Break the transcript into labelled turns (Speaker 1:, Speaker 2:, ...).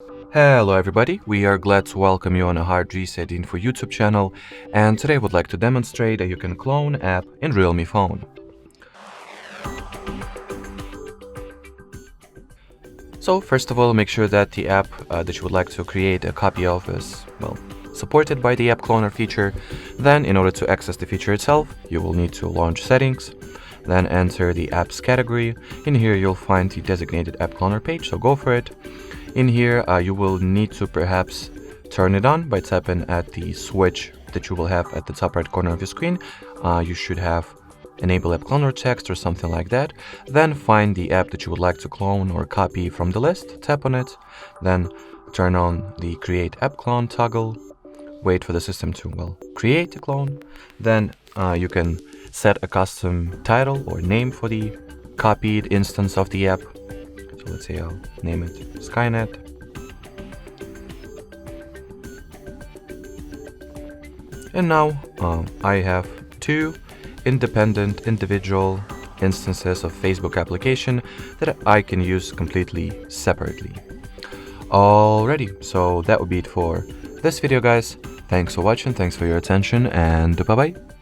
Speaker 1: Hello everybody, we are glad to welcome you on a HardReset.Info YouTube channel, and today I would like to demonstrate that you can clone app in Realme phone. So first of all, make sure that the app that you would like to create a copy of is, supported by the app cloner feature. Then in order to access the feature itself, you will need to launch settings, then enter the apps category. In here you'll find the designated app cloner page, so go for it. In here, you will need to perhaps turn it on by tapping at the switch that you will have at the top right corner of your screen. You should have enable app cloner text or something like that. Then find the app that you would like to clone or copy from the list, tap on it, then turn on the create app clone toggle, wait for the system to, create a clone. Then you can set a custom title or name for the copied instance of the app. So let's say I'll name it Skynet. And now I have two independent individual instances of Facebook application that I can use completely separately. Alrighty, so that would be it for this video, guys. Thanks for watching, thanks for your attention, and bye bye.